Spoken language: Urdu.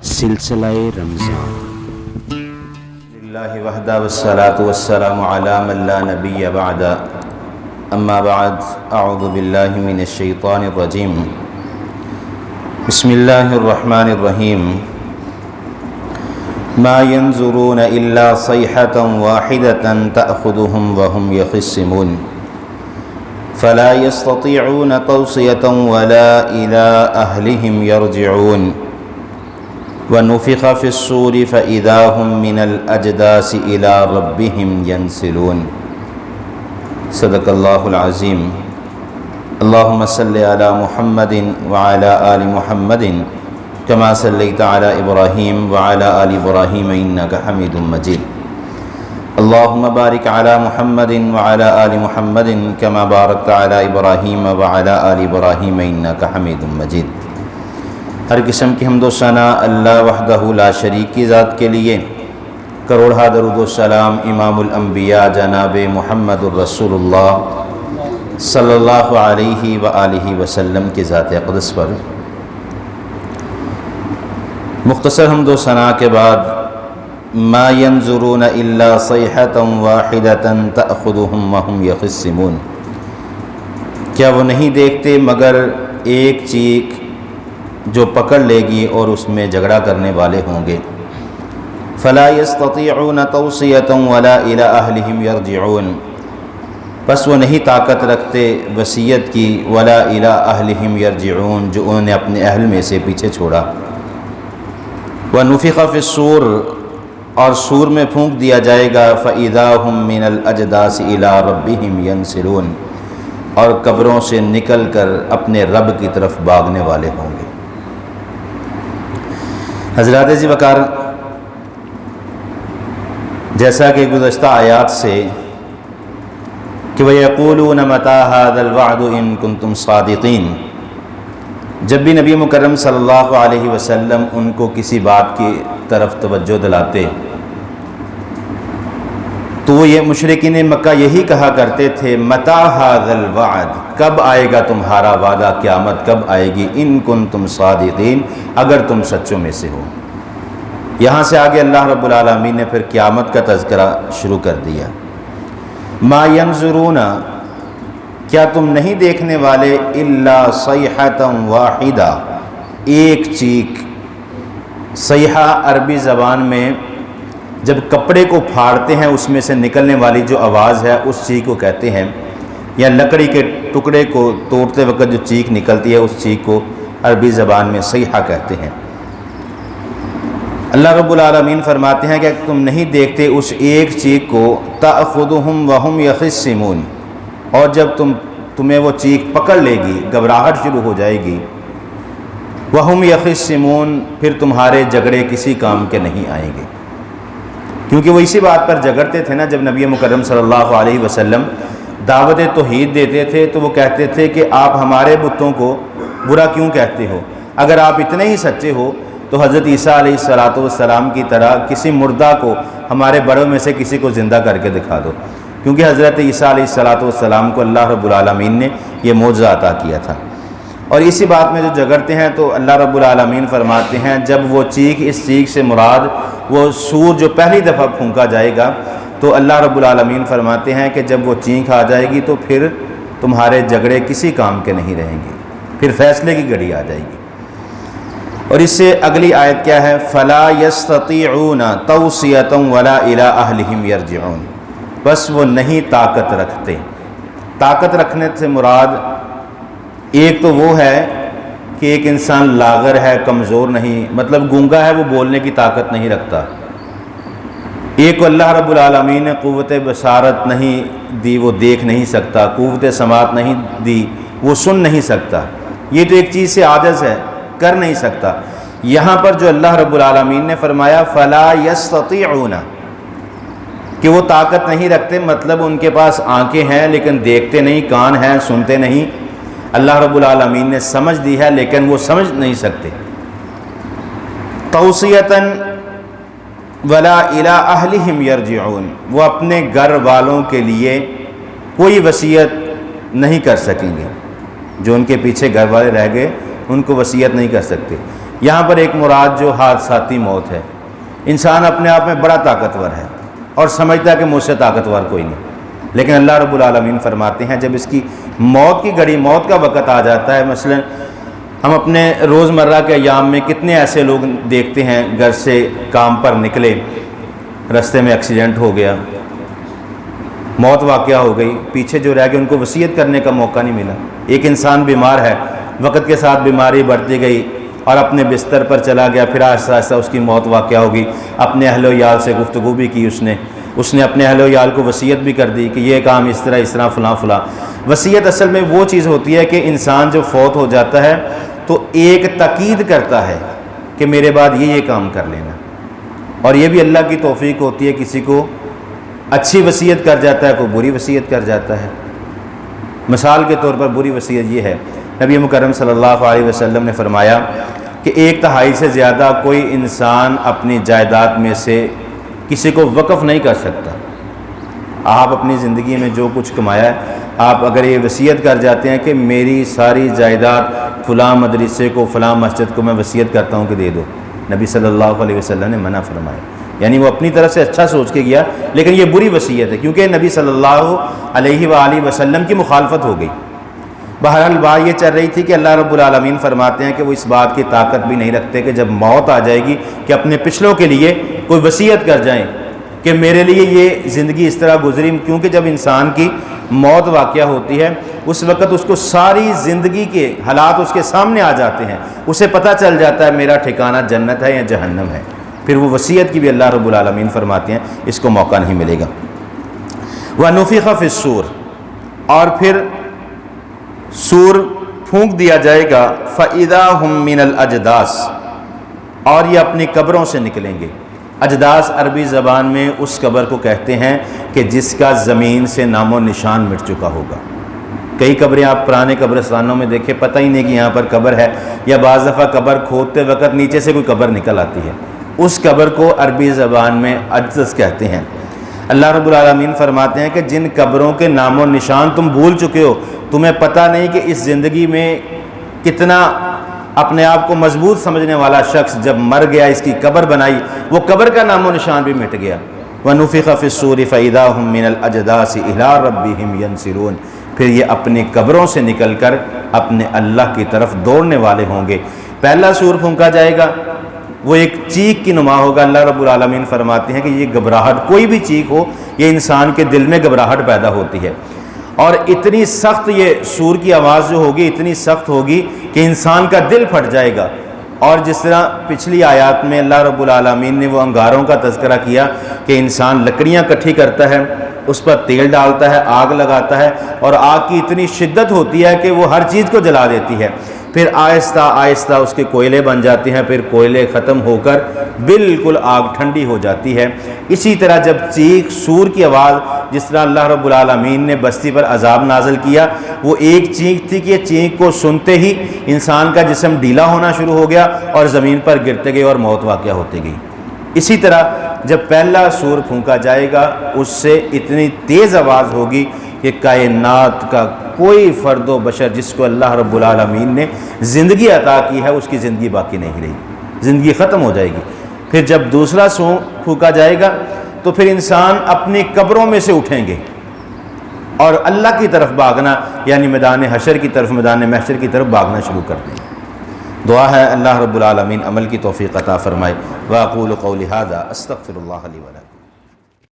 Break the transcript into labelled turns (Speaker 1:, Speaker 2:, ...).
Speaker 1: سلسلہ رمضان
Speaker 2: للہ وحدہ والصلاة والسلام علی من لا نبی بعد اما بعد اعوذ باللہ من الشیطان الرجیم بسم اللہ الرحمن الرحیم ما ينظرون الا صیحة واحدة تأخذهم وهم يخصمون فلا يستطيعون توصية ولا إلى أهلهم يرجعون ونفخ في الصور فإذا هم من الأجداث إلى ربهم ينسلون صدق الله العظيم اللهم صل على محمد وعلى آل محمد كما صليت على إبراهيم وعلى آل إبراهيم إنك حميد مجيد اللهم بارك على محمد وعلى آل محمد كما باركت على إبراهيم وعلى آل إبراهيم إنك حميد مجيد ہر قسم کی حمد و ثنا اللہ وحدہ لا شریک کی ذات کے لیے، کروڑہ درود و سلام امام الانبیاء جناب محمد الرسول اللہ صلی اللہ علیہ وآلہ وسلم کی ذات اقدس پر۔ مختصر حمد و ثنا کے بعد ما ينظرون الا صیحة واحدة تأخذهم وهم يخصمون، کیا وہ نہیں دیکھتے مگر ایک چیخ جو پکڑ لے گی اور اس میں جھگڑا کرنے والے ہوں گے۔ فلا يستطيعون توصية ولا إلى أهلهم يرجعون، پس وہ نہیں طاقت رکھتے وصیت کی، ولا إلى أهلهم يرجعون، جو انہوں نے اپنے اہل میں سے پیچھے چھوڑا۔ ونفخ في الصور، اور سور میں پھونک دیا جائے گا، فإذا هم من الأجداث إلى ربهم ينسلون، اور قبروں سے نکل کر اپنے رب کی طرف بھاگنے والے ہوں گے۔ حضرات عزیز وقار، جیسا کہ گزشتہ آیات سے کہ وَيَقُولُونَ مَتَىٰ هَٰذَا الْوَعْدُ إِن كُنتُمْ صَادِقِينَ، جب بھی نبی مکرم صلی اللہ علیہ وسلم ان کو کسی بات کی طرف توجہ دلاتے تو وہ یہ مشرکین مکہ یہی کہا کرتے تھے، مَتَىٰ هَٰذَا الْوَعْدُ، کب آئے گا تمہارا وعدہ، قیامت کب آئے گی، ان کنتم صادقین، اگر تم سچوں میں سے ہو۔ یہاں سے آگے اللہ رب العالمین نے پھر قیامت کا تذکرہ شروع کر دیا۔ ما ینظرون، کیا تم نہیں دیکھنے والے، الا صیحۃ واحدہ، ایک چیخ۔ صیحہ عربی زبان میں جب کپڑے کو پھاڑتے ہیں اس میں سے نکلنے والی جو آواز ہے اس چیخ کو کہتے ہیں، یا لکڑی کے ٹکڑے کو توڑتے وقت جو چیخ نکلتی ہے اس چیخ کو عربی زبان میں صیحہ کہتے ہیں۔ اللہ رب العالمین فرماتے ہیں کہ تم نہیں دیکھتے اس ایک چیخ کو، تأخذهم وهم يخصمون، اور جب تمہیں وہ چیخ پکڑ لے گی، گھبراہٹ شروع ہو جائے گی، وهم يخصمون، پھر تمہارے جھگڑے کسی کام کے نہیں آئیں گے، کیونکہ وہ اسی بات پر جھگڑتے تھے نا۔ جب نبی مکرم صلی اللہ علیہ وسلم دعوت توحید دیتے تھے تو وہ کہتے تھے کہ آپ ہمارے بتوں کو برا کیوں کہتے ہو؟ اگر آپ اتنے ہی سچے ہو تو حضرت عیسیٰ علیہ السلام کی طرح کسی مردہ کو ہمارے بڑوں میں سے کسی کو زندہ کر کے دکھا دو، کیونکہ حضرت عیسیٰ علیہ السلام کو اللہ رب العالمین نے یہ معجزہ عطا کیا تھا۔ اور اسی بات میں جو جھگڑتے ہیں تو اللہ رب العالمین فرماتے ہیں جب وہ چیخ، اس چیخ سے مراد وہ سور جو پہلی دفعہ پھونکا جائے گا، تو اللہ رب العالمین فرماتے ہیں کہ جب وہ چیخ آ جائے گی تو پھر تمہارے جھگڑے کسی کام کے نہیں رہیں گے، پھر فیصلے کی گھڑی آ جائے گی۔ اور اس سے اگلی آیت کیا ہے؟ فلا يستطيعون توصية ولا الى اهلهم يرجعون، بس وہ نہیں طاقت رکھتے۔ طاقت رکھنے سے مراد ایک تو وہ ہے کہ ایک انسان لاغر ہے، کمزور نہیں، مطلب گونگا ہے، وہ بولنے کی طاقت نہیں رکھتا۔ ایک اللہ رب العالمین نے قوت بصارت نہیں دی، وہ دیکھ نہیں سکتا، قوت سماعت نہیں دی، وہ سن نہیں سکتا، یہ تو ایک چیز سے عاجز ہے، کر نہیں سکتا۔ یہاں پر جو اللہ رب العالمین نے فرمایا فلا یستطیعون، کہ وہ طاقت نہیں رکھتے، مطلب ان کے پاس آنکھیں ہیں لیکن دیکھتے نہیں، کان ہیں سنتے نہیں، اللہ رب العالمین نے سمجھ دی ہے لیکن وہ سمجھ نہیں سکتے۔ توصیۃً ولا الی اہلہم یرجعون، وہ اپنے گھر والوں کے لیے کوئی وصیت نہیں کر سکیں گے، جو ان کے پیچھے گھر والے رہ گئے ان کو وصیت نہیں کر سکتے۔ یہاں پر ایک مراد جو حادثاتی موت ہے۔ انسان اپنے آپ میں بڑا طاقتور ہے اور سمجھتا ہے کہ مجھ سے طاقتور کوئی نہیں، لیکن اللہ رب العالمین فرماتے ہیں جب اس کی موت کی گھڑی، موت کا وقت آ جاتا ہے، مثلا ہم اپنے روزمرہ کے ایام میں کتنے ایسے لوگ دیکھتے ہیں، گھر سے کام پر نکلے، رستے میں ایکسیڈنٹ ہو گیا، موت واقعہ ہو گئی، پیچھے جو رہ گئے ان کو وصیت کرنے کا موقع نہیں ملا۔ ایک انسان بیمار ہے، وقت کے ساتھ بیماری بڑھتی گئی اور اپنے بستر پر چلا گیا، پھر آہستہ آہستہ اس کی موت واقعہ ہوگی۔ اپنے اہل و عیال سے گفتگو بھی کی اس نے اپنے اہل و عیال کو وصیت بھی کر دی کہ یہ کام اس طرح فلاں فلاں۔ وصیت اصل میں وہ چیز ہوتی ہے کہ انسان جو فوت ہو جاتا ہے تو ایک تاکید کرتا ہے کہ میرے بعد یہ کام کر لینا، اور یہ بھی اللہ کی توفیق ہوتی ہے، کسی کو اچھی وصیت کر جاتا ہے، کوئی بری وصیت کر جاتا ہے۔ مثال کے طور پر بری وصیت یہ ہے، نبی مکرم صلی اللہ علیہ وسلم نے فرمایا کہ 1/3 سے زیادہ کوئی انسان اپنی جائیداد میں سے کسی کو وقف نہیں کر سکتا۔ آپ اپنی زندگی میں جو کچھ کمایا ہے، آپ اگر یہ وصیت کر جاتے ہیں کہ میری ساری جائیداد فلاں مدرسے کو، فلاں مسجد کو میں وصیت کرتا ہوں کہ دے دو، نبی صلی اللہ علیہ وسلم نے منع فرمایا۔ یعنی وہ اپنی طرف سے اچھا سوچ کے گیا، لیکن یہ بری وصیت ہے کیونکہ نبی صلی اللہ علیہ وآلہ وسلم کی مخالفت ہو گئی۔ بہرحال بات یہ چل رہی تھی کہ اللہ رب العالمین فرماتے ہیں کہ وہ اس بات کی طاقت بھی نہیں رکھتے کہ جب موت آ جائے گی کہ اپنے پچھلوں کے لیے کوئی وصیت کر جائیں کہ میرے لیے یہ زندگی اس طرح گزری، کیونکہ جب انسان کی موت واقعہ ہوتی ہے اس وقت اس کو ساری زندگی کے حالات اس کے سامنے آ جاتے ہیں، اسے پتہ چل جاتا ہے میرا ٹھکانہ جنت ہے یا جہنم ہے، پھر وہ وصیت کی بھی اللہ رب العالمین فرماتے ہیں اس کو موقع نہیں ملے گا۔ وَنُفِخَ فِي الصُّورِ، اور پھر سور پھونک دیا جائے گا، فَإِذَا هُم مِّنَ الْأَجْدَاثِ، اور یہ اپنی قبروں سے نکلیں گے۔ اجداث عربی زبان میں اس قبر کو کہتے ہیں کہ جس کا زمین سے نام و نشان مٹ چکا ہوگا۔ کئی قبریں آپ پرانے قبرستانوں میں دیکھیں، پتہ ہی نہیں کہ یہاں پر قبر ہے، یا بعض دفعہ قبر کھودتے وقت نیچے سے کوئی قبر نکل آتی ہے، اس قبر کو عربی زبان میں اجداث کہتے ہیں۔ اللہ رب العالمین فرماتے ہیں کہ جن قبروں کے نام و نشان تم بھول چکے ہو، تمہیں پتہ نہیں کہ اس زندگی میں کتنا اپنے آپ کو مضبوط سمجھنے والا شخص جب مر گیا، اس کی قبر بنائی، وہ قبر کا نام و نشان بھی مٹ گیا۔ وَنُفِخَ فِي الصُّورِ فَإِذَا هُم مِّنَ الْأَجْدَاثِ إِلَىٰ رَبِّهِمْ يَنْسِلُونَ، پھر یہ اپنی قبروں سے نکل کر اپنے اللہ کی طرف دوڑنے والے ہوں گے۔ پہلا سور پھونکا جائے گا، وہ ایک چیخ کی نما ہوگا۔ اللہ رب العالمین فرماتے ہیں کہ یہ گھبراہٹ، کوئی بھی چیخ ہو، یہ انسان کے دل میں گھبراہٹ پیدا ہوتی ہے، اور اتنی سخت یہ سور کی آواز جو ہوگی اتنی سخت ہوگی کہ انسان کا دل پھٹ جائے گا۔ اور جس طرح پچھلی آیات میں اللہ رب العالمین نے وہ انگاروں کا تذکرہ کیا کہ انسان لکڑیاں اکٹھی کرتا ہے، اس پر تیل ڈالتا ہے، آگ لگاتا ہے، اور آگ کی اتنی شدت ہوتی ہے کہ وہ ہر چیز کو جلا دیتی ہے، پھر آہستہ آہستہ اس کے کوئلے بن جاتے ہیں، پھر کوئلے ختم ہو کر بالکل آگ ٹھنڈی ہو جاتی ہے۔ اسی طرح جب چیخ سور کی آواز، جس طرح اللہ رب العالمین نے بستی پر عذاب نازل کیا، وہ ایک چیخ تھی کہ چیخ کو سنتے ہی انسان کا جسم ڈھیلا ہونا شروع ہو گیا اور زمین پر گرتے گئے اور موت واقعہ ہوتی گئی۔ اسی طرح جب پہلا سور پھونکا جائے گا، اس سے اتنی تیز آواز ہوگی کہ کائنات کا کوئی فرد و بشر جس کو اللہ رب العالمین نے زندگی عطا کی ہے، اس کی زندگی باقی نہیں رہی، زندگی ختم ہو جائے گی۔ پھر جب دوسرا سور پھونکا جائے گا تو پھر انسان اپنی قبروں میں سے اٹھیں گے اور اللہ کی طرف بھاگنا، یعنی میدان حشر کی طرف، میدان محشر کی طرف بھاگنا شروع کر دیں گے۔ دعا ہے اللہ رب العالمین عمل کی توفیق عطا فرمائے۔ واقول قولی ھذا استغفر اللہ لی ولکم۔